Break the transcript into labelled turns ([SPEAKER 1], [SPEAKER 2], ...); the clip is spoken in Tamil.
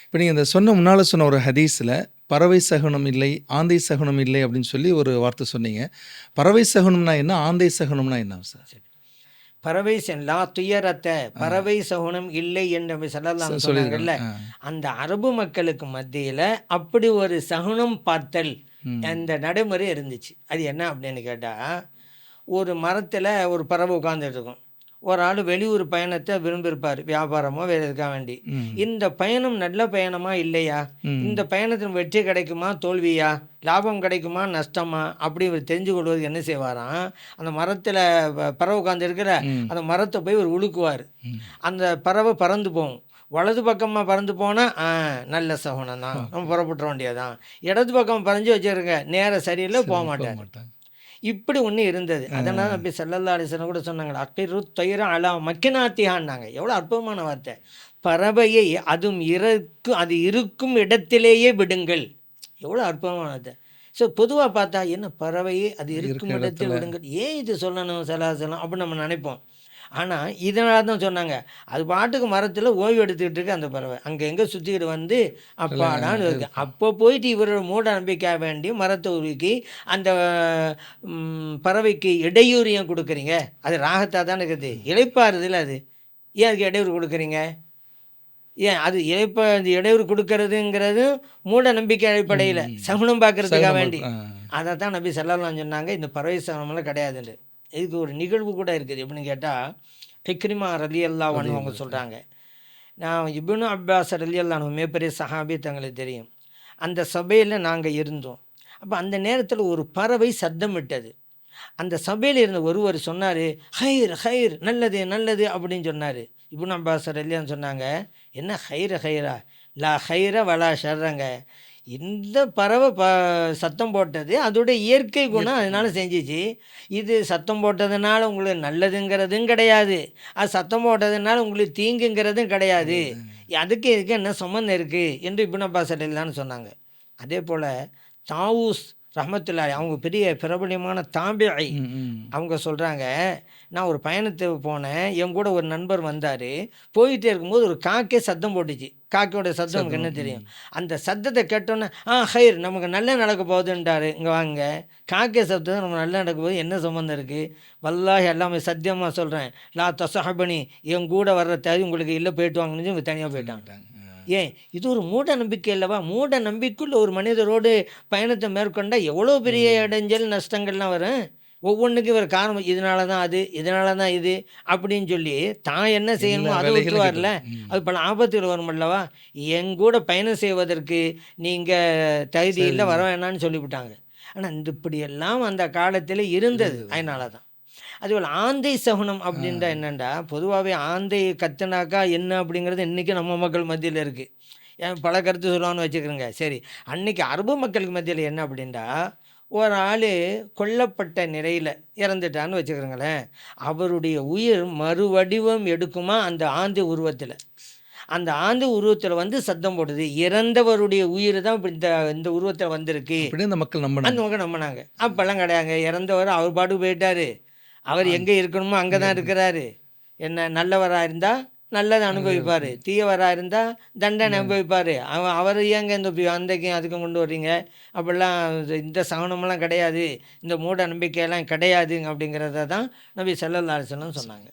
[SPEAKER 1] இப்போ நீங்கள் இந்த முன்னால் சொன்ன ஒரு ஹதீஸில் பறவை சகுனம் இல்லை, ஆந்தை சகுனம் இல்லை அப்படின்னு சொல்லி ஒரு வார்த்தை சொன்னீங்க. பறவை சகுனம்னா என்ன? ஆந்தை சகுனம்னா என்ன சார்?
[SPEAKER 2] சரி, பறவை லா துயரத்த பறவை சகுனம் இல்லை என்று சொல்லலாம் சொன்னாங்கல்ல. அந்த அரபு மக்களுக்கு மத்தியில் அப்படி ஒரு சகுனம் பார்த்தல் அந்த நடைமுறை இருந்துச்சு. அது என்ன அப்படின்னு கேட்டால், ஒரு மரத்தில் ஒரு பறவை உட்காந்துட்டு இருக்கும். ஒரு ஆள் வெளியூர் பயணத்தை விரும்பியிருப்பார், வியாபாரமோ வேறு எதுக்காக வேண்டி. இந்த பயணம் நல்ல பயணமா இல்லையா, இந்த பயணத்தின் வெற்றி கிடைக்குமா தோல்வியா, லாபம் கிடைக்குமா நஷ்டமா, அப்படி இவர் தெரிஞ்சு கொள்வதுக்கு என்ன செய்வாராம், அந்த மரத்தில் பறவை உட்காந்து இருக்கிற அந்த மரத்தை போய் ஒரு உழுக்குவார். அந்த பறவை பறந்து போகும். வலது பக்கமாக பறந்து போனால் நல்ல சகுனம் தான், நம்ம புறப்பட்டுற வேண்டியதான். இடது பக்கம் பறஞ்சு வச்சுருங்க, நேரம் சரியில்லை, போக மாட்டாங்க. இப்படி ஒன்று இருந்தது. அதனால் நபி ஸல்லல்லாஹு அலைஹி வஸல்லம் கூட சொன்னாங்க, அக்கிரு தொயிர அலா மக்கினாத்தியான்னாங்க. எவ்வளோ அற்புதமான வார்த்தை. பறவையை அது இருக்கும் இடத்திலேயே விடுங்கள். எவ்வளோ அற்புதமான வார்த்தை. ஸோ பொதுவாக பார்த்தா என்ன, பறவையை அது இருக்கும் இடத்தில் விடுங்கள், ஏன் இது சொல்லணும் சலாசலம் அப்படின்னு நம்ம நினைப்போம். ஆனால் இதனால தான் சொன்னாங்க, அது பாட்டுக்கு மரத்தில் ஓய்வு எடுத்துக்கிட்டு இருக்கு அந்த பறவை, அங்கே எங்கே சுற்றிக்கிட்டு வந்து அப்பாடான்னு இருக்கு. அப்போ போயிட்டு இவரோட மூட நம்பிக்கை வேண்டி மரத்தை உருக்கி அந்த பறவைக்கு இடையூறியம் கொடுக்குறீங்க. அது ராகத்தாக தானே இருக்குது, இழைப்பாறுதில் அது ஏன் அதுக்கு இடையூறு கொடுக்குறீங்க? ஏன் அது இடையூறு கொடுக்கறதுங்கிறது மூட நம்பிக்கை அடிப்படையில் சகுனம் பார்க்கறதுக்காக வேண்டி. அதை தான் நபி ஸல்லல்லாஹு சொன்னாங்க, இந்த பறவை சகுனம்லாம் கிடையாதுன்னு. இதுக்கு ஒரு நிகழ்வு கூட இருக்குது. எப்படின்னு கேட்டால், இக்ரிமா ரலியல்லாஹு அன்ஹு அவங்க சொல்கிறாங்க, நான் இப்னு அப்பாஸ் ரலியல்லாஹு அன்ஹு மிகப்பெரிய சஹாபி, தங்களுக்கு தெரியும். அந்த சபையில் நாங்கள் இருந்தோம். அப்போ அந்த நேரத்தில் ஒரு பறவை சத்தம் விட்டது. அந்த சபையில் இருந்த ஒருவர் சொன்னார், ஹைர் ஹைர், நல்லது நல்லது அப்படின்னு சொன்னார். இப்னு அப்பாஸ் ரலியல்லாஹு சொன்னாங்க, என்ன ஹைரா, லா ஹைர வலா ஷர்ரங்க, இந்த பறவை சத்தம் போட்டது அதோட இயற்கை குணம் அதனால் செஞ்சிச்சு. இது சத்தம் போட்டதுனால உங்களுக்கு நல்லதுங்கிறதும் கிடையாது, அது சத்தம் போட்டதுனால உங்களுக்கு தீங்குங்கிறதும் கிடையாது, அதுக்கு இதுக்கு என்ன சம்மந்தம் இருக்குது என்று இப்னு அப்பாஸ் ரலியல்லாஹு சொன்னாங்க. அதே போல் தாவூஸ் ரஹ்மத்துல்லாஹி, அவங்க பெரிய பிரபலியமான தாபிஈ, அவங்க சொல்கிறாங்க, நான் ஒரு பயணத்துக்கு போனேன், என் கூட ஒரு நண்பர் வந்தார். போயிட்டே இருக்கும்போது ஒரு காக்கே சத்தம் போட்டுச்சு. காக்கையோட சத்தம் நமக்கு என்ன தெரியும், அந்த சத்தத்தை கேட்டோன்னே ஹைர், நமக்கு நல்லா நடக்க போகுதுன்றார். இங்கே வாங்க, காக்கை சத்தம் நமக்கு நல்லா நடக்க போகுது, என்ன சம்மந்தம் இருக்குது? வல்லாஹி எல்லாமே சத்தியமாக சொல்கிறேன், லா தஸஹபனி, என் கூட வர்ற தேவை உங்களுக்கு இல்லை, போயிட்டு வாங்கன்னு இவங்க தனியாக போயிட்டாங்க. ஏன், இது ஒரு மூட நம்பிக்கை இல்லவா? மூட நம்பிக்கைக்குள்ள ஒரு மனிதரோடு பயணத்தை மேற்கொண்டால் எவ்வளோ பெரிய இடைஞ்சல் நஷ்டங்கள்லாம் வரும். ஒவ்வொன்றுக்கும் ஒரு காரணம், இதனால தான் அது, இதனால தான் இது அப்படின்னு சொல்லி தான் என்ன செய்யணுமோ அதை விட்டுருவார்ல, அது பல ஆபத்துகள் வரும் அல்லவா. எங்கூட பயணம் செய்வதற்கு நீங்கள் தகுதி இல்லை, வர வேணான்னு சொல்லிவிட்டாங்க. ஆனால் இந்த இப்படியெல்லாம் அந்த காலத்தில் இருந்தது. அதனால தான். அதுபோல் ஆந்தை சகுனம் அப்படின்றா என்னென்னா, பொதுவாகவே ஆந்தை கத்துனாக்கா என்ன அப்படிங்கிறது இன்றைக்கி நம்ம மக்கள் மத்தியில் இருக்குது. ஏன் பல கருத்து சொல்லுவான்னு வச்சுக்கிறோங்க. சரி, அன்றைக்கி அரபு மக்களுக்கு மத்தியில் என்ன அப்படின்டா, ஒரு ஆள் கொல்லப்பட்ட நிலையில் இறந்துட்டான்னு வச்சுக்கிறோங்களேன், அவருடைய உயிர் மறுவடிவம் எடுக்குமா அந்த ஆந்தை உருவத்தில். அந்த ஆந்தை உருவத்தில் வந்து சத்தம் போடுது, இறந்தவருடைய உயிர் தான் இந்த உருவத்தில் வந்திருக்கு
[SPEAKER 1] அந்த மக்கள்
[SPEAKER 2] நம்பினாங்க. அப்போல்லாம் கிடையாங்க, இறந்தவர் அவர் பாட்டுக்கு போயிட்டார், அவர் எங்கே இருக்கணுமோ அங்கே தான் இருக்கிறாரு. என்ன, நல்லவராக இருந்தால் நல்லதை அனுபவிப்பார், தீயவராக இருந்தால் தண்டனை அனுபவிப்பார். அவர் ஏங்க இந்த அந்தைக்கும் அதுக்கும் கொண்டு வர்றீங்க? அப்படிலாம் இந்த சகுனமெல்லாம் கிடையாது, இந்த மூட நம்பிக்கையெல்லாம் கிடையாதுங்க அப்படிங்கிறத தான் நபி ஸல்லல்லாஹு அலைஹி வஸல்லம் சொன்னாங்க.